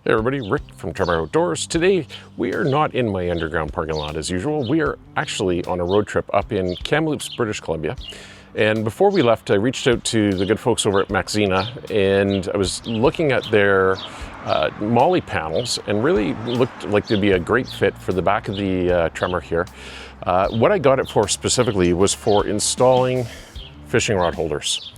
Hey everybody, Rick from Tremor Outdoors. Today we are not in my underground parking lot as usual. We are actually on a road trip up in Kamloops, British Columbia. And before we left, I reached out to the good folks over at Maxzina and I was looking at their Molle panels and really looked like they'd be a great fit for the back of the Tremor here. What I got it for specifically was for installing fishing rod holders.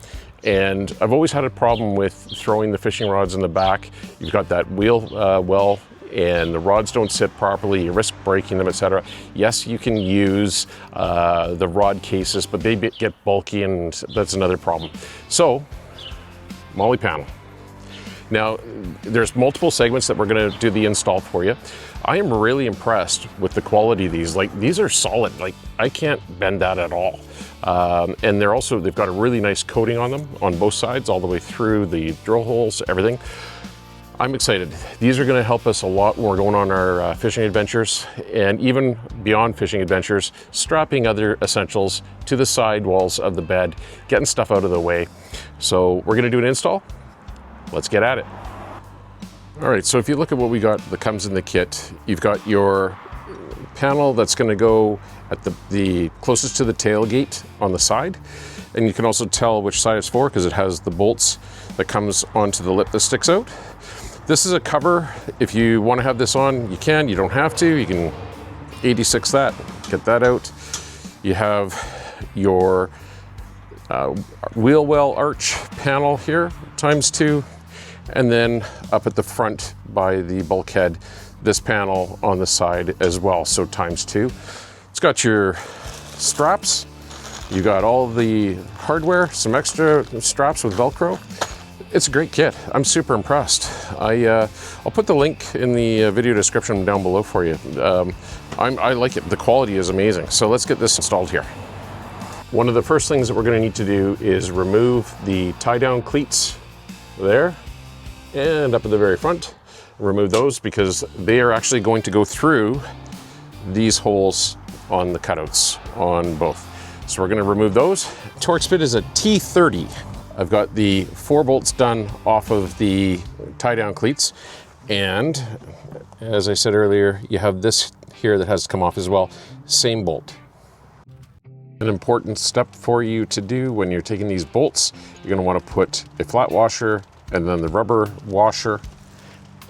And I've always had a problem with throwing the fishing rods in the back. You've got that wheel well, and the rods don't sit properly, you risk breaking them, etc. Yes, you can use the rod cases, but they get bulky and that's another problem. So, Molle panel. Now, there's multiple segments that we're gonna do the install for you. I am really impressed with the quality of these. Like, these are solid, like I can't bend that at all. And they've got a really nice coating on them on both sides, all the way through the drill holes, everything. I'm excited. These are gonna help us a lot when we're going on our fishing adventures, and even beyond fishing adventures, strapping other essentials to the side walls of the bed, getting stuff out of the way. So we're gonna do an install. Let's get at it. All right, so if you look at what we got that comes in the kit, you've got your panel that's going to go at the closest to the tailgate on the side, and you can also tell which side it's for because it has the bolts that comes onto the lip that sticks out. This is a cover. If you want to have this on, you can. You don't have to. You can 86 that, get that out. You have your wheel well arch panel here, ×2. And then up at the front by the bulkhead, this panel on the side as well, so ×2. It's got your straps, you got all the hardware, some extra straps with Velcro. It's a great kit. I'm super impressed. I'll put the link in the video description down below for you. I like it. The quality is amazing. So let's get this installed here. One of the first things that we're going to need to do is remove the tie-down cleats there. And up at the very front, remove those because they are actually going to go through these holes on the cutouts on both. So we're gonna remove those. Torx bit is a T30. I've got the 4 bolts done off of the tie-down cleats. And as I said earlier, you have this here that has to come off as well. Same bolt. An important step for you to do when you're taking these bolts, you're gonna wanna put a flat washer and then the rubber washer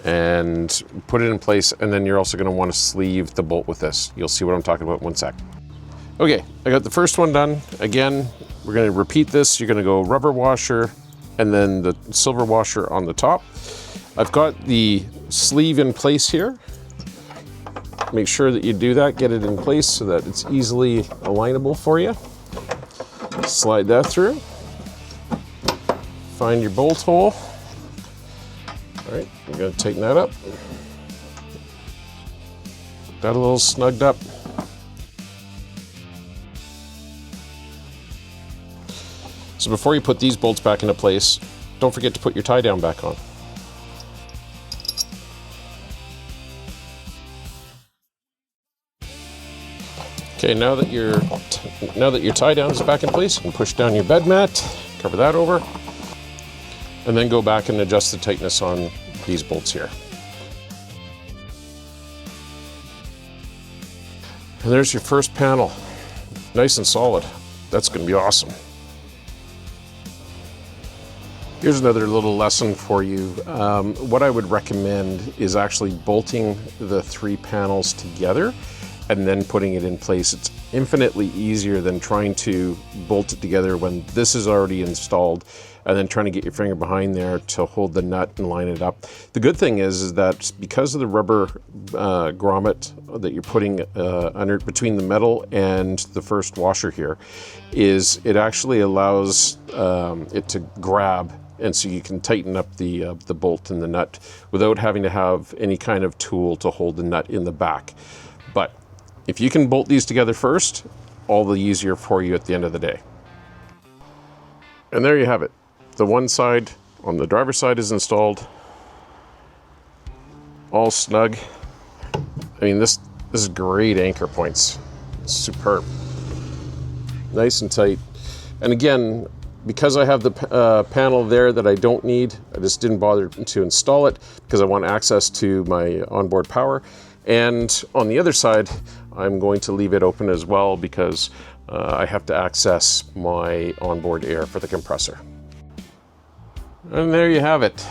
and put it in place, and then you're also going to want to sleeve the bolt with this. You'll see what I'm talking about in 1 sec. Okay, I got the first one done. Again, we're going to repeat this. You're going to go rubber washer and then the silver washer on the top. I've got the sleeve in place here. Make sure that you do that, get it in place so that it's easily alignable for you. Slide that through. Find your bolt hole. All right, we're going to tighten that up. That a little snugged up. So before you put these bolts back into place, don't forget to put your tie down back on. Okay, now that your tie down is back in place, you can push down your bed mat, cover that over, and then go back and adjust the tightness on these bolts here. And there's your first panel, nice and solid. That's gonna be awesome. Here's another little lesson for you. What I would recommend is actually bolting the 3 panels together and then putting it in place. It's infinitely easier than trying to bolt it together when this is already installed and then trying to get your finger behind there to hold the nut and line it up. The good thing is that because of the rubber grommet that you're putting under between the metal and the first washer here, is it actually allows it to grab, and so you can tighten up the bolt and the nut without having to have any kind of tool to hold the nut in the back. But if you can bolt these together first, all the easier for you at the end of the day. And there you have it. The one side on the driver's side is installed, all snug. I mean, this is great anchor points. It's superb. Nice and tight. And again, because I have the panel there that I don't need, I just didn't bother to install it because I want access to my onboard power. And on the other side, I'm going to leave it open as well because I have to access my onboard air for the compressor. And there you have it.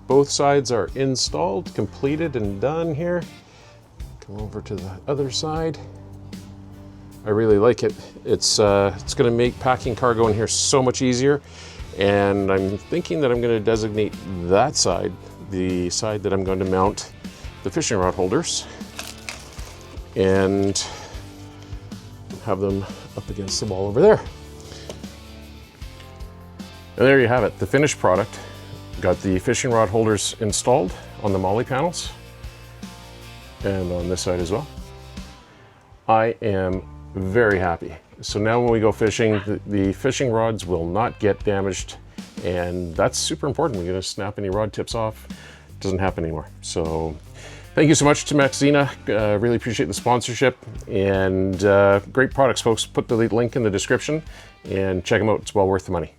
Both sides are installed, completed and done here. Come over to the other side. I really like it. It's going to make packing cargo in here so much easier. And I'm thinking that I'm going to designate that side, the side that I'm going to mount the fishing rod holders, and have them up against the wall over there. And there you have it, the finished product. Got the fishing rod holders installed on the Molle panels and on this side as well. I am very happy. So now when we go fishing, the fishing rods will not get damaged, and that's super important. We're going to snap any rod tips off. It doesn't happen anymore. So thank you so much to Maxzina. Really appreciate the sponsorship, and great products, folks. Put the link in the description and check them out. It's well worth the money.